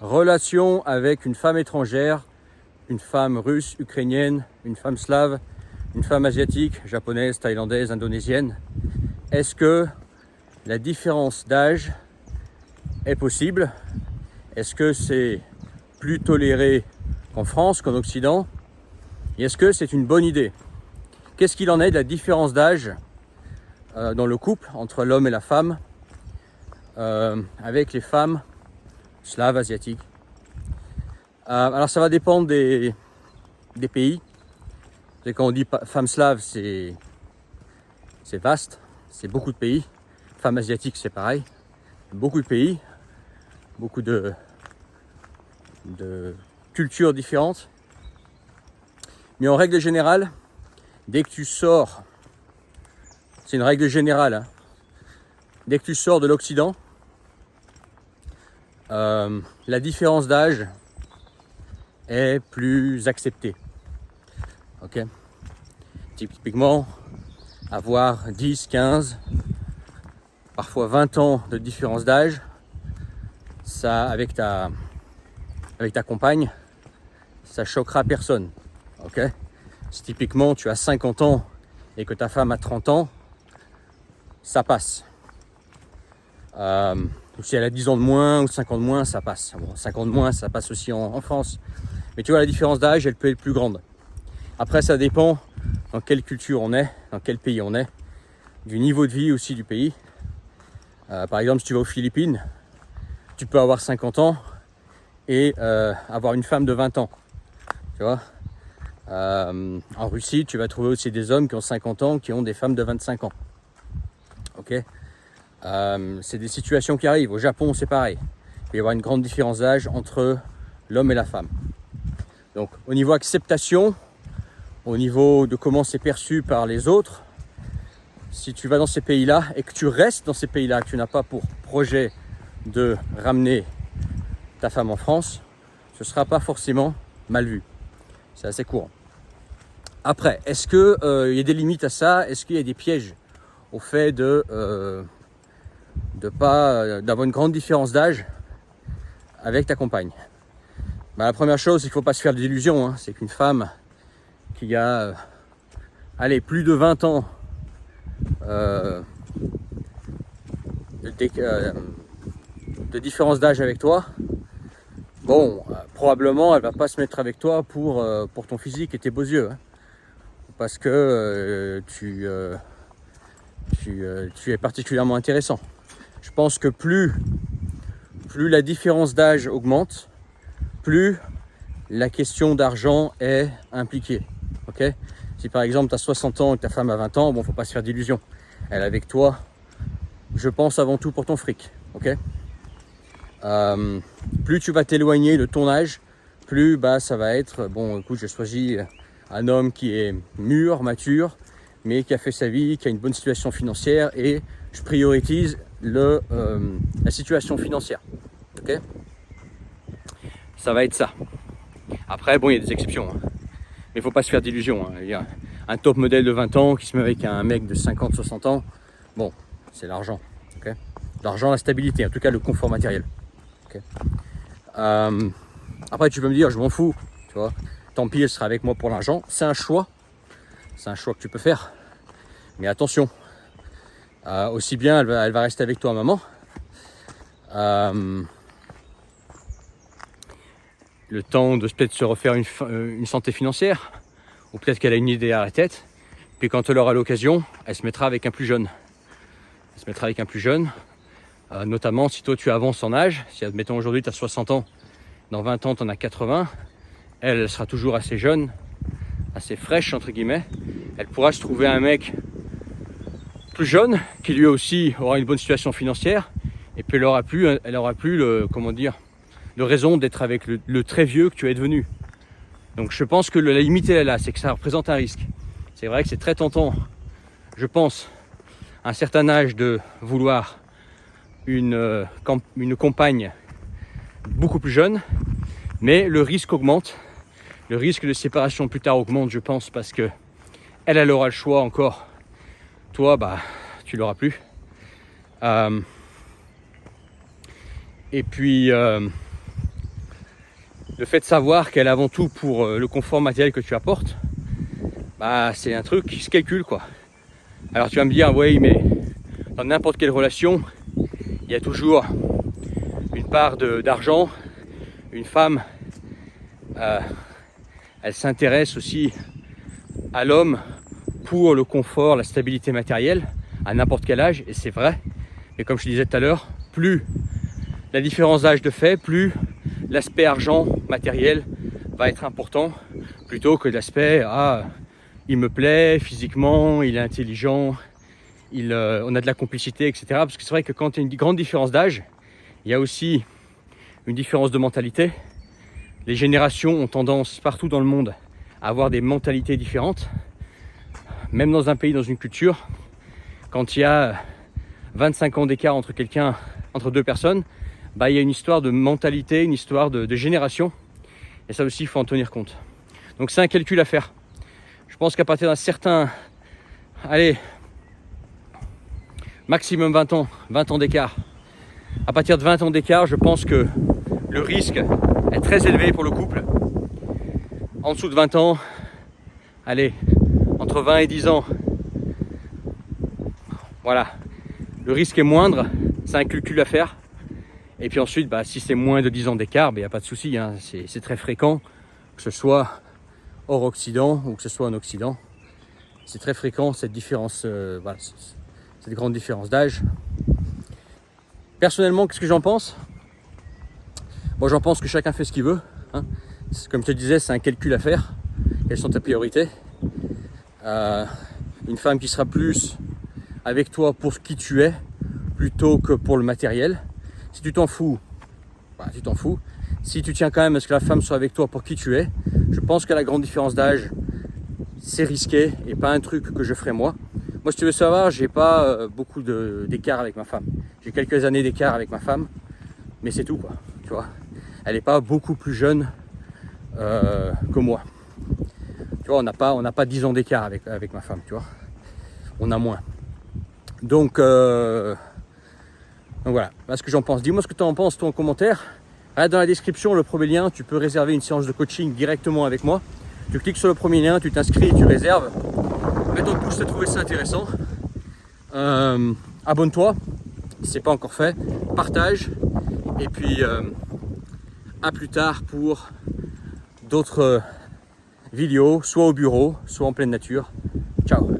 relation avec une femme étrangère, une femme russe, ukrainienne, une femme slave, une femme asiatique, japonaise, thaïlandaise, indonésienne, est-ce que la différence d'âge est possible? Est-ce que c'est plus toléré qu'en France, qu'en Occident? Et est-ce que c'est une bonne idée? Qu'est-ce qu'il en est de la différence d'âge dans le couple entre l'homme et la femme avec les femmes slaves, asiatiques? Alors ça va dépendre des pays. Et quand on dit femme slave, c'est vaste, c'est beaucoup de pays. Femme asiatique, c'est pareil. Beaucoup de pays, beaucoup de cultures différentes. Mais en règle générale, dès que tu sors, c'est une règle générale, hein, dès que tu sors de l'Occident, la différence d'âge est plus acceptée. Ok. Typiquement, avoir 10, 15, parfois 20 ans de différence d'âge, ça, avec ta compagne, ça choquera personne. Ok. Si typiquement tu as 50 ans et que ta femme a 30 ans, ça passe. Ou si elle a 10 ans de moins ou 5 ans de moins, ça passe. Bon, 5 ans de moins, ça passe aussi en France. Mais tu vois, la différence d'âge, elle peut être plus grande. Après, ça dépend dans quelle culture on est, dans quel pays on est, du niveau de vie aussi du pays. Par exemple, si tu vas aux Philippines, tu peux avoir 50 ans et avoir une femme de 20 ans. Tu vois. En Russie, tu vas trouver aussi des hommes qui ont 50 ans, qui ont des femmes de 25 ans. Ok. C'est des situations qui arrivent. Au Japon, c'est pareil. Il peut y avoir une grande différence d'âge entre l'homme et la femme. Donc, au niveau acceptation, au niveau de comment c'est perçu par les autres, si tu vas dans ces pays-là et que tu restes dans ces pays-là, que tu n'as pas pour projet de ramener ta femme en France, ce ne sera pas forcément mal vu. C'est assez courant. Après, est-ce qu'il y a des limites à ça? Est-ce qu'il y a des pièges au fait d'avoir une grande différence d'âge avec ta compagne? La première chose, c'est qu'il ne faut pas se faire d'illusions. Hein. C'est qu'une femme qui a plus de 20 ans de différence d'âge avec toi, bon, probablement elle va pas se mettre avec toi pour ton physique et tes beaux yeux, hein, parce que tu es particulièrement intéressant. Je pense que plus la différence d'âge augmente, plus la question d'argent est impliquée. Okay. Si par exemple tu as 60 ans et que ta femme a 20 ans, bon, faut pas se faire d'illusions. Elle est avec toi, je pense avant tout pour ton fric. Okay. Plus tu vas t'éloigner de ton âge, plus ça va être, bon écoute, j'ai choisi un homme qui est mûr, mature, mais qui a fait sa vie, qui a une bonne situation financière, et je priorise la situation financière. Okay. Ça va être ça. Après, bon, il y a des exceptions, hein. Mais il ne faut pas se faire d'illusions. Hein. Il y a un top modèle de 20 ans qui se met avec un mec de 50, 60 ans. Bon, c'est l'argent. Okay. L'argent, la stabilité, en tout cas le confort matériel. Okay. Après, tu peux me dire, je m'en fous. Tu vois. Tant pis, elle sera avec moi pour l'argent. C'est un choix. C'est un choix que tu peux faire. Mais attention. Aussi bien, elle va rester avec toi, maman. Le temps de peut-être se refaire une santé financière, ou peut-être qu'elle a une idée à la tête, puis quand elle aura l'occasion, elle se mettra avec un plus jeune. Elle se mettra avec un plus jeune, notamment si toi tu avances en âge, si admettons aujourd'hui tu as 60 ans, dans 20 ans tu en as 80, elle sera toujours assez jeune, assez fraîche entre guillemets, elle pourra se trouver un mec plus jeune, qui lui aussi aura une bonne situation financière, et puis elle aura plus le, comment dire, de raison d'être avec le très vieux que tu es devenu. Donc je pense que la limite est là, c'est que ça représente un risque. C'est vrai que c'est très tentant, je pense, à un certain âge de vouloir une compagne beaucoup plus jeune, mais le risque augmente. Le risque de séparation plus tard augmente, je pense, parce que elle aura le choix encore. Toi, tu l'auras plus. Et puis le fait de savoir qu'elle est avant tout pour le confort matériel que tu apportes, bah c'est un truc qui se calcule quoi. Alors tu vas me dire, oui mais dans n'importe quelle relation, il y a toujours une part d'argent. Une femme, elle s'intéresse aussi à l'homme pour le confort, la stabilité matérielle, à n'importe quel âge, et c'est vrai. Mais comme je te disais tout à l'heure, plus la différence d'âge de fait, plus l'aspect argent matériel va être important, plutôt que l'aspect il me plaît physiquement, il est intelligent, on a de la complicité, etc. Parce que c'est vrai que quand il y a une grande différence d'âge, il y a aussi une différence de mentalité. Les générations ont tendance partout dans le monde à avoir des mentalités différentes. Même dans un pays, dans une culture, quand il y a 25 ans d'écart entre deux personnes, bah, il y a une histoire de mentalité, une histoire de génération. Et ça aussi, il faut en tenir compte. Donc c'est un calcul à faire. Je pense qu'à partir d'un certain, maximum 20 ans d'écart. À partir de 20 ans d'écart, je pense que le risque est très élevé pour le couple. En dessous de 20 ans, entre 20 et 10 ans, voilà, le risque est moindre, c'est un calcul à faire. Et puis ensuite, si c'est moins de 10 ans d'écart, il n'y a pas de souci, hein. C'est très fréquent, que ce soit hors Occident ou que ce soit en Occident. C'est très fréquent cette différence, cette grande différence d'âge. Personnellement, qu'est-ce que j'en pense ? Bon, j'en pense que chacun fait ce qu'il veut, hein. Comme je te disais, c'est un calcul à faire. Quelles sont tes priorités ? Une femme qui sera plus avec toi pour qui tu es, plutôt que pour le matériel. Si tu t'en fous, tu t'en fous. Si tu tiens quand même à ce que la femme soit avec toi pour qui tu es, je pense qu'à la grande différence d'âge, c'est risqué et pas un truc que je ferai moi. Moi, si tu veux savoir, j'ai pas beaucoup d'écart avec ma femme. J'ai quelques années d'écart avec ma femme, mais c'est tout quoi. Tu vois, elle n'est pas beaucoup plus jeune que moi. Tu vois, on n'a pas 10 ans d'écart avec ma femme, tu vois. On a moins. Donc voilà, ce que j'en pense. Dis-moi ce que tu en penses, toi, en commentaire. Regarde dans la description le premier lien, tu peux réserver une séance de coaching directement avec moi. Tu cliques sur le premier lien, tu t'inscris, tu réserves. Mets ton pouce si tu as trouvé ça intéressant. Abonne-toi si ce n'est pas encore fait. Partage. Et puis à plus tard pour d'autres vidéos, soit au bureau, soit en pleine nature. Ciao.